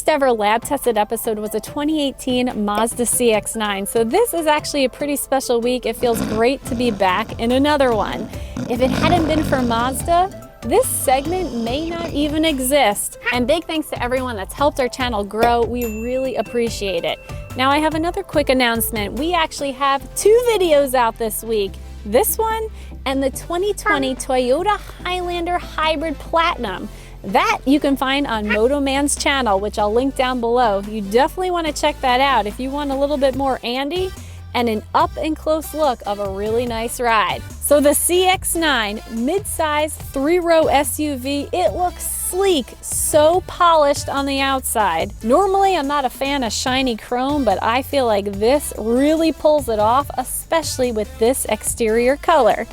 first ever lab tested episode was a 2018 Mazda CX-9, so this is actually a pretty special week. It feels great to be back in another one. If it hadn't been for Mazda, this segment may not even exist. And big thanks to everyone that's helped our channel grow. We really appreciate it. Now I have another quick announcement. We actually have 2 videos out this week. This one and the 2020 Toyota Highlander Hybrid Platinum. That you can find on Motoman's channel, which I'll link down below. You definitely want to check that out if you want a little bit more Andie and an up and close look of a really nice ride. So the CX-9 mid-size 3-row SUV, it looks sleek, so polished on the outside. Normally I'm not a fan of shiny chrome, but I feel like this really pulls it off, especially with this exterior color.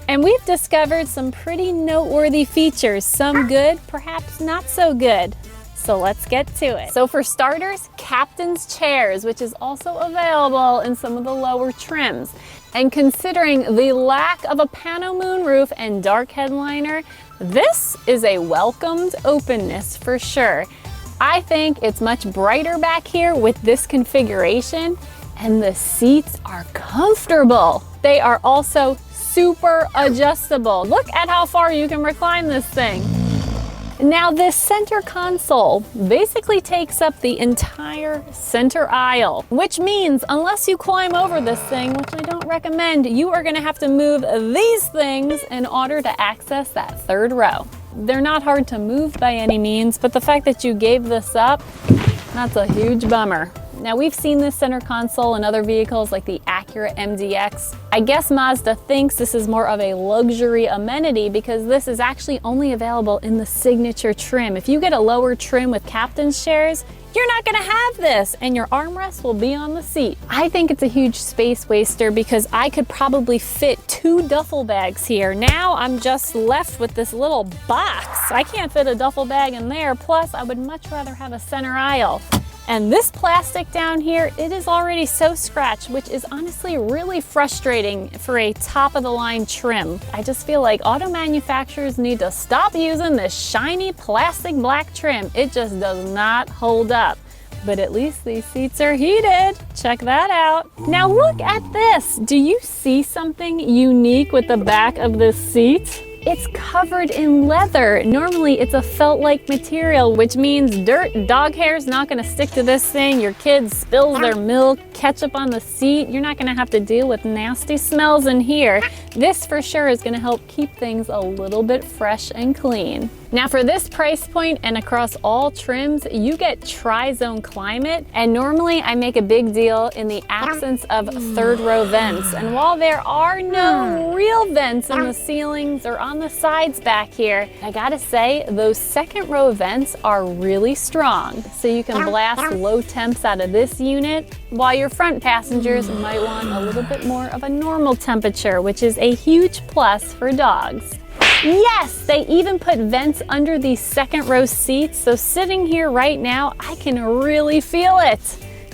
And we've discovered some pretty noteworthy features, some good, perhaps not so good. So let's get to it. So for starters, captain's chairs, which is also available in some of the lower trims. And considering the lack of a pano moonroof and dark headliner, this is a welcomed openness for sure. I think it's much brighter back here with this configuration, and the seats are comfortable. They are also super adjustable. Look at how far you can recline this thing. Now this center console basically takes up the entire center aisle, which means unless you climb over this thing, which I don't recommend, you are gonna have to move these things in order to access that third row. They're not hard to move by any means, but the fact that you gave this up, that's a huge bummer. Now we've seen this center console in other vehicles like the Acura MDX. I guess Mazda thinks this is more of a luxury amenity because this is actually only available in the signature trim. If you get a lower trim with captain's chairs, you're not gonna have this and your armrest will be on the seat. I think it's a huge space waster because I could probably fit 2 duffel bags here. Now I'm just left with this little box. I can't fit a duffel bag in there. Plus I would much rather have a center aisle. And this plastic down here, it is already so scratched, which is honestly really frustrating for a top-of-the-line trim. I just feel like auto manufacturers need to stop using this shiny plastic black trim. It just does not hold up. But at least these seats are heated. Check that out. Now look at this. Do you see something unique with the back of this seat? It's covered in leather. Normally it's a felt-like material, which means dirt, dog hair is not gonna stick to this thing. Your kid spills their milk, ketchup on the seat. You're not gonna have to deal with nasty smells in here. This for sure is gonna help keep things a little bit fresh and clean. Now for this price point and across all trims, you get tri-zone climate, and normally I make a big deal in the absence of third row vents. And while there are no real vents in the ceilings or on the sides back here, I gotta say those second row vents are really strong. So you can blast low temps out of this unit, while your front passengers might want a little bit more of a normal temperature, which is a huge plus for dogs. Yes, they even put vents under these second row seats, so sitting here right now, I can really feel it.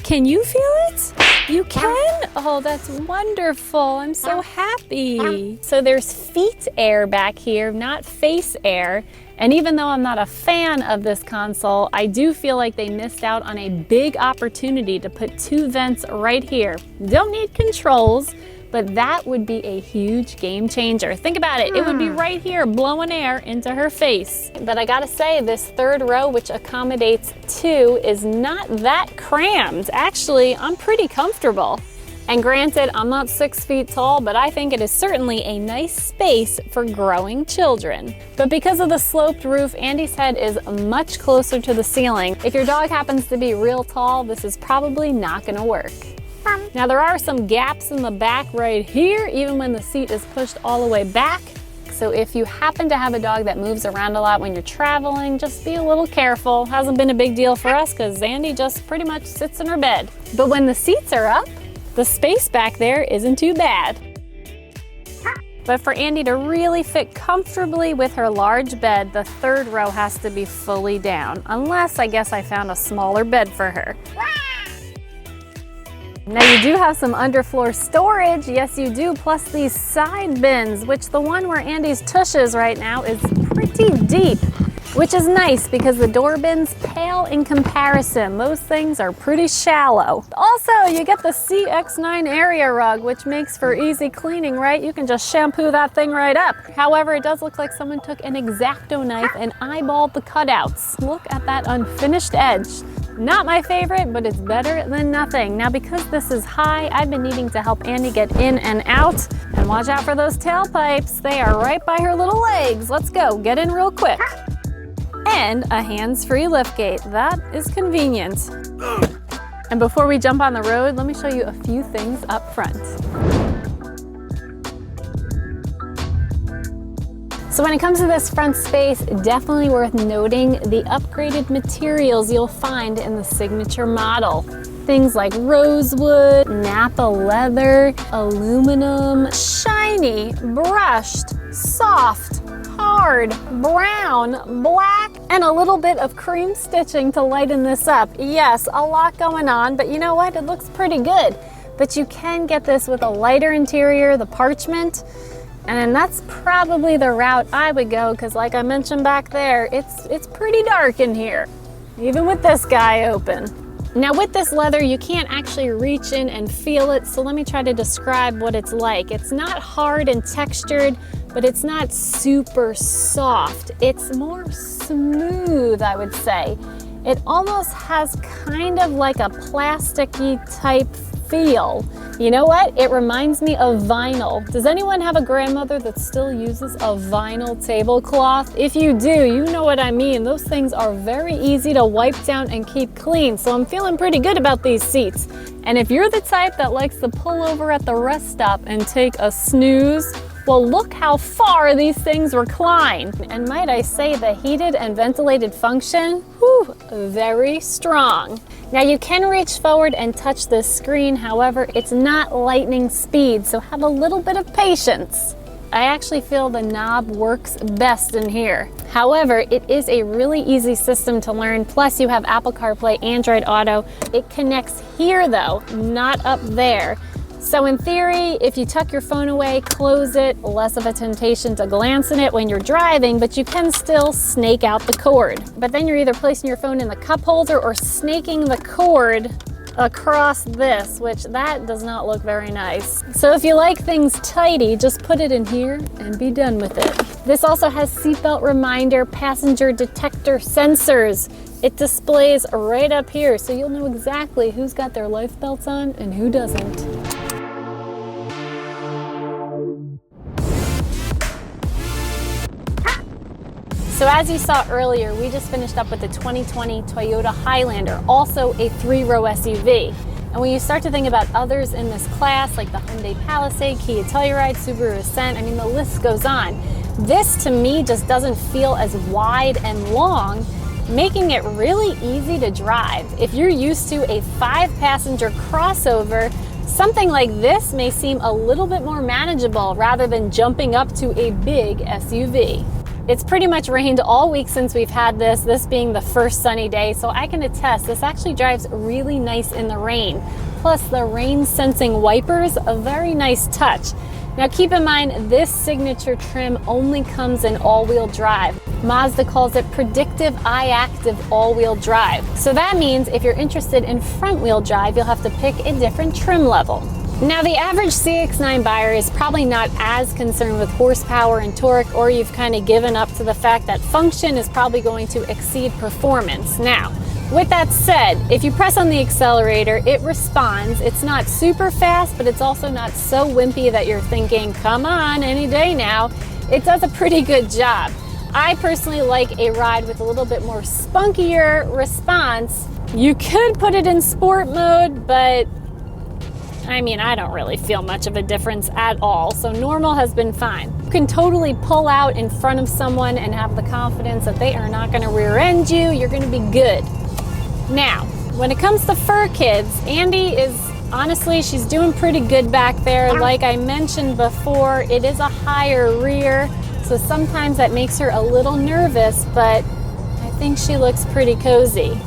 Can you feel it? You can? Oh, that's wonderful. I'm so happy. So there's feet air back here, not face air. And even though I'm not a fan of this console, I do feel like they missed out on a big opportunity to put 2 vents right here. Don't need controls, but that would be a huge game changer. Think about it, it would be right here blowing air into her face. But I gotta say, this third row, which accommodates 2, is not that crammed. Actually, I'm pretty comfortable. And granted, I'm not 6 feet tall, but I think it is certainly a nice space for growing children. But because of the sloped roof, Andie's head is much closer to the ceiling. If your dog happens to be real tall, this is probably not gonna work. Now there are some gaps in the back right here, even when the seat is pushed all the way back. So if you happen to have a dog that moves around a lot when you're traveling, just be a little careful. Hasn't been a big deal for us because Andie just pretty much sits in her bed. But when the seats are up, the space back there isn't too bad. But for Andie to really fit comfortably with her large bed, the third row has to be fully down. Unless, I guess I found a smaller bed for her. Now you do have some underfloor storage, yes you do, plus these side bins, which the one where Andie's tush is right now is pretty deep. which is nice because the door bins pale in comparison. Those things are pretty shallow. Also, you get the CX-9 area rug, which makes for easy cleaning, right? You can just shampoo that thing right up. However, it does look like someone took an X-Acto knife and eyeballed the cutouts. Look at that unfinished edge. Not my favorite, but it's better than nothing. Now, because this is high, I've been needing to help Andie get in and out. And watch out for those tailpipes. They are right by her little legs. Let's go, get in real quick. And a hands-free liftgate. That is convenient. And before we jump on the road, let me show you a few things up front. So when it comes to this front space, definitely worth noting the upgraded materials you'll find in the Signature model. Things like rosewood, Napa leather, aluminum, shiny, brushed, soft, hard, brown, black, and a little bit of cream stitching to lighten this up. Yes, a lot going on, but you know what? It looks pretty good. But you can get this with a lighter interior, the parchment, and that's probably the route I would go because like I mentioned back there, it's pretty dark in here, even with this guy open. Now with this leather, you can't actually reach in and feel it, so let me try to describe what it's like. It's not hard and textured, but it's not super soft. It's more smooth, I would say. It almost has kind of like a plasticky type feel. You know what? It reminds me of vinyl. Does anyone have a grandmother that still uses a vinyl tablecloth? If you do, you know what I mean. Those things are very easy to wipe down and keep clean, so I'm feeling pretty good about these seats. And if you're the type that likes to pull over at the rest stop and take a snooze, well, look how far these things recline. And might I say, the heated and ventilated function, whew, very strong. Now you can reach forward and touch this screen, however, it's not lightning speed, so have a little bit of patience. I actually feel the knob works best in here. However, it is a really easy system to learn, plus you have Apple CarPlay, Android Auto. It connects here though, not up there. So in theory, if you tuck your phone away, close it, less of a temptation to glance in it when you're driving, but you can still snake out the cord. But then you're either placing your phone in the cup holder or snaking the cord across this, which that does not look very nice. So if you like things tidy, just put it in here and be done with it. This also has seatbelt reminder, passenger detector sensors. It displays right up here, so you'll know exactly who's got their life belts on and who doesn't. So as you saw earlier, we just finished up with the 2020 Toyota Highlander, also a 3-row SUV. And when you start to think about others in this class, like the Hyundai Palisade, Kia Telluride, Subaru Ascent, I mean, the list goes on. This, to me, just doesn't feel as wide and long, making it really easy to drive. If you're used to a 5-passenger crossover, something like this may seem a little bit more manageable rather than jumping up to a big SUV. It's pretty much rained all week since we've had this being the first sunny day, so I can attest this actually drives really nice in the rain. Plus the rain sensing wipers, a very nice touch. Now keep in mind, this Signature trim only comes in all-wheel drive. Mazda calls it predictive eye-active all-wheel drive. So that means if you're interested in front-wheel drive, you'll have to pick a different trim level. Now the average CX-9 buyer is probably not as concerned with horsepower and torque, or you've kind of given up to the fact that function is probably going to exceed performance. Now, with that said, if you press on the accelerator, it responds. It's not super fast, but it's also not so wimpy that you're thinking, come on, any day now. It does a pretty good job. I personally like a ride with a little bit more spunkier response. You could put it in sport mode, but I mean, I don't really feel much of a difference at all, so normal has been fine. You can totally pull out in front of someone and have the confidence that they are not going to rear end you. You're going to be good. Now, when it comes to fur kids, Andie is, honestly, she's doing pretty good back there. Like I mentioned before, it is a higher rear, so sometimes that makes her a little nervous, but I think she looks pretty cozy.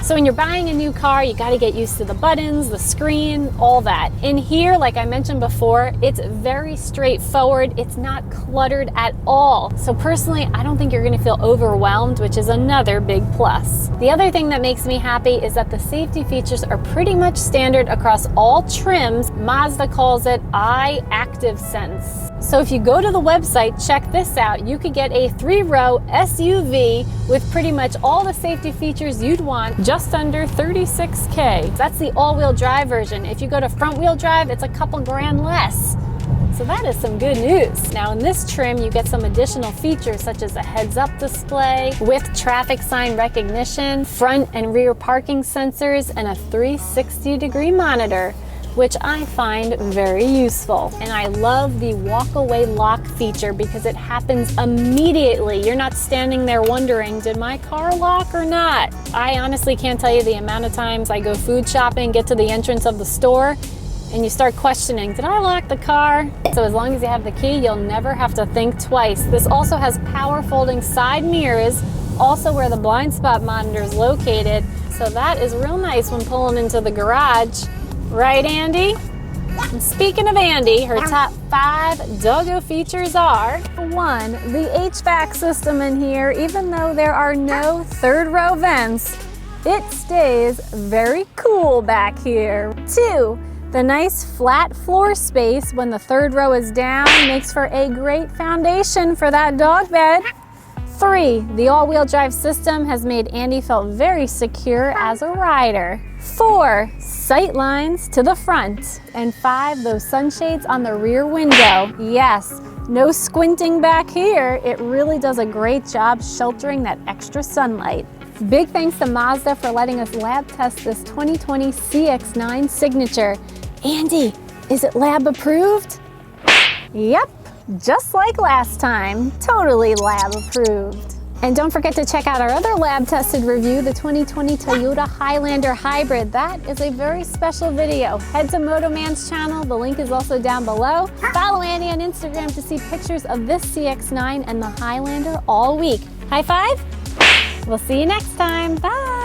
So when you're buying a new car, you gotta get used to the buttons, the screen, all that. In here, like I mentioned before, it's very straightforward. It's not cluttered at all. So personally, I don't think you're gonna feel overwhelmed, which is another big plus. The other thing that makes me happy is that the safety features are pretty much standard across all trims. Mazda calls it Eye Active Sense. So if you go to the website, check this out. You could get a 3-row SUV with pretty much all the safety features you'd want, just under $36K. That's the all-wheel drive version. If you go to front-wheel drive, it's a couple grand less. So that is some good news. Now in this trim, you get some additional features such as a heads-up display with traffic sign recognition, front and rear parking sensors, and a 360-degree monitor, which I find very useful. And I love the walk-away lock feature because it happens immediately. You're not standing there wondering, did my car lock or not? I honestly can't tell you the amount of times I go food shopping, get to the entrance of the store, and you start questioning, did I lock the car? So as long as you have the key, you'll never have to think twice. This also has power folding side mirrors, also where the blind spot monitor is located. So that is real nice when pulling into the garage. Right, Andie? And speaking of Andie, her top 5 doggo features are: 1, the HVAC system in here. Even though there are no 3rd row vents, it stays very cool back here. 2, the nice flat floor space when the 3rd row is down makes for a great foundation for that dog bed. 3, the all-wheel drive system has made Andie feel very secure as a rider. 4, sight lines to the front. And 5, those sunshades on the rear window. Yes, no squinting back here. It really does a great job sheltering that extra sunlight. Big thanks to Mazda for letting us lab test this 2020 CX-9 Signature. Andie, is it lab approved? Yep. Just like last time, totally lab approved. And don't forget to check out our other lab tested review, the 2020 Toyota Highlander Hybrid. That is a very special video. Head to Motoman's channel, the link is also down below. Follow Andie on Instagram to see pictures of this CX-9 and the Highlander all week. High five? We'll see you next time, bye.